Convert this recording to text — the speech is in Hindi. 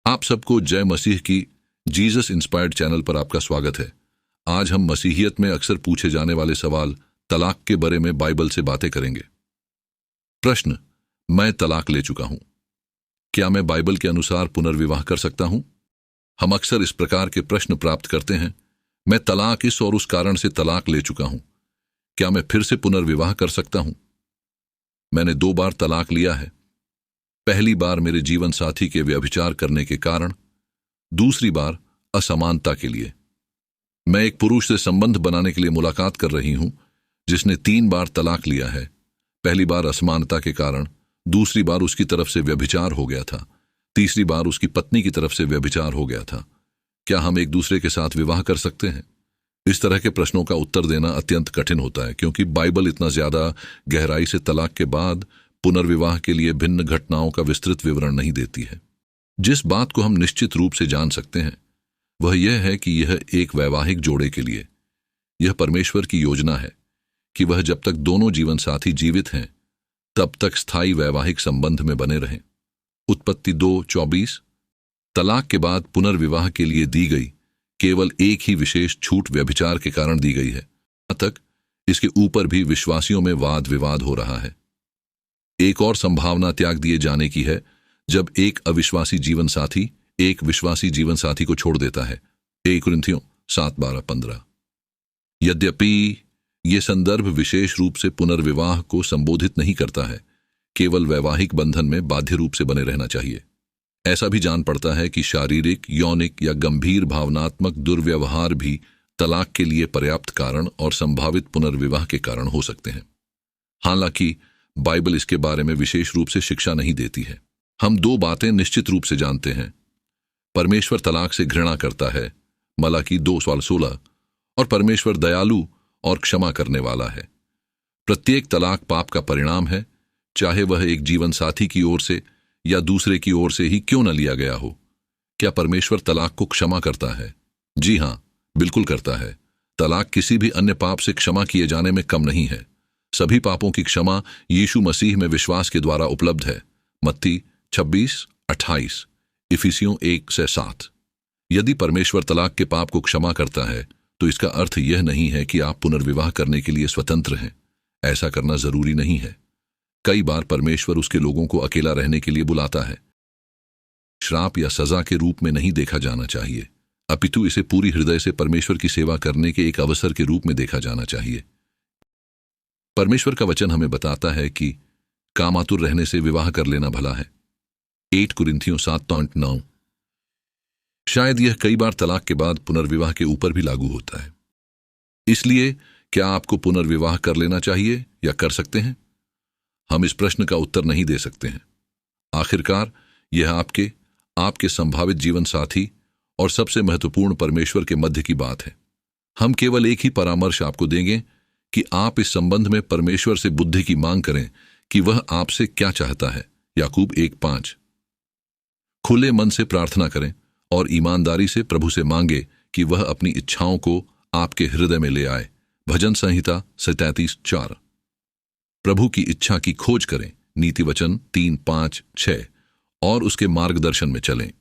आप सबको जय मसीह की जीसस इंस्पायर्ड चैनल पर आपका स्वागत है। आज हम मसीहियत में अक्सर पूछे जाने वाले सवाल तलाक के बारे में बाइबल से बातें करेंगे। प्रश्न, मैं तलाक ले चुका हूं, क्या मैं बाइबल के अनुसार पुनर्विवाह कर सकता हूं? हम अक्सर इस प्रकार के प्रश्न प्राप्त करते हैं। मैं तलाक इस और उस कारण से तलाक ले चुका हूं, क्या मैं फिर से पुनर्विवाह कर सकता हूं? मैंने 2 बार तलाक लिया है। पहली बार मेरे जीवन साथी के व्यभिचार करने के कारण, दूसरी बार असमानता के लिए। मैं एक पुरुष से संबंध बनाने के लिए मुलाकात कर रही हूं जिसने 3 बार तलाक लिया है। पहली बार असमानता के कारण, दूसरी बार उसकी तरफ से व्यभिचार हो गया था, तीसरी बार उसकी पत्नी की तरफ से व्यभिचार हो गया था। क्या हम एक दूसरे के साथ विवाह कर सकते हैं? इस तरह के प्रश्नों का उत्तर देना अत्यंत कठिन होता है, क्योंकि बाइबल इतना ज्यादा गहराई से तलाक के बाद पुनर्विवाह के लिए भिन्न घटनाओं का विस्तृत विवरण नहीं देती है। जिस बात को हम निश्चित रूप से जान सकते हैं वह यह है कि यह एक वैवाहिक जोड़े के लिए यह परमेश्वर की योजना है कि वह जब तक दोनों जीवन साथी जीवित हैं तब तक स्थायी वैवाहिक संबंध में बने रहें। उत्पत्ति 2:24। तलाक के बाद पुनर्विवाह के लिए दी गई केवल एक ही विशेष छूट व्यभिचार के कारण दी गई है। अब तक इसके ऊपर भी विश्वासियों में वाद विवाद हो रहा है। एक और संभावना त्याग दिए जाने की है जब एक अविश्वासी जीवन साथी एक विश्वासी जीवन साथी को छोड़ देता है। 1 कुरिन्थियों 7:12-15। यद्यपि यह संदर्भ विशेष रूप से पुनर्विवाह को संबोधित नहीं करता है, केवल वैवाहिक बंधन में बाध्य रूप से बने रहना चाहिए। ऐसा भी जान पड़ता है कि शारीरिक, यौनिक या गंभीर भावनात्मक दुर्व्यवहार भी तलाक के लिए पर्याप्त कारण और संभावित पुनर्विवाह के कारण हो सकते हैं। हालांकि बाइबल इसके बारे में विशेष रूप से शिक्षा नहीं देती है। हम 2 बातें निश्चित रूप से जानते हैं। परमेश्वर तलाक से घृणा करता है, मलाकी 2:16, और परमेश्वर दयालु और क्षमा करने वाला है। प्रत्येक तलाक पाप का परिणाम है, चाहे वह एक जीवन साथी की ओर से या दूसरे की ओर से ही क्यों न लिया गया हो। क्या परमेश्वर तलाक को क्षमा करता है? जी हां, बिल्कुल करता है। तलाक किसी भी अन्य पाप से क्षमा किए जाने में कम नहीं है। सभी पापों की क्षमा यीशु मसीह में विश्वास के द्वारा उपलब्ध है। मत्ती 26:28, इफिसियों 1:7। यदि परमेश्वर तलाक के पाप को क्षमा करता है तो इसका अर्थ यह नहीं है कि आप पुनर्विवाह करने के लिए स्वतंत्र हैं। ऐसा करना जरूरी नहीं है। कई बार परमेश्वर उसके लोगों को अकेला रहने के लिए बुलाता है। श्राप या सजा के रूप में नहीं देखा जाना चाहिए, अपितु इसे पूरी हृदय से परमेश्वर की सेवा करने के एक अवसर के रूप में देखा जाना चाहिए। परमेश्वर का वचन हमें बताता है कि कामातुर रहने से विवाह कर लेना भला है। 1 कुरिन्थियों 7:9। शायद यह कई बार तलाक के बाद पुनर्विवाह के ऊपर भी लागू होता है। इसलिए क्या आपको पुनर्विवाह कर लेना चाहिए या कर सकते हैं? हम इस प्रश्न का उत्तर नहीं दे सकते हैं। आखिरकार यह आपके संभावित जीवन साथी और सबसे महत्वपूर्ण परमेश्वर के मध्य की बात है। हम केवल एक ही परामर्श आपको देंगे कि आप इस संबंध में परमेश्वर से बुद्धि की मांग करें कि वह आपसे क्या चाहता है। याकूब 1:5। खुले मन से प्रार्थना करें और ईमानदारी से प्रभु से मांगे कि वह अपनी इच्छाओं को आपके हृदय में ले आए। भजन संहिता 37:4। प्रभु की इच्छा की खोज करें। नीति वचन 3:5-6 और उसके मार्गदर्शन में चलें।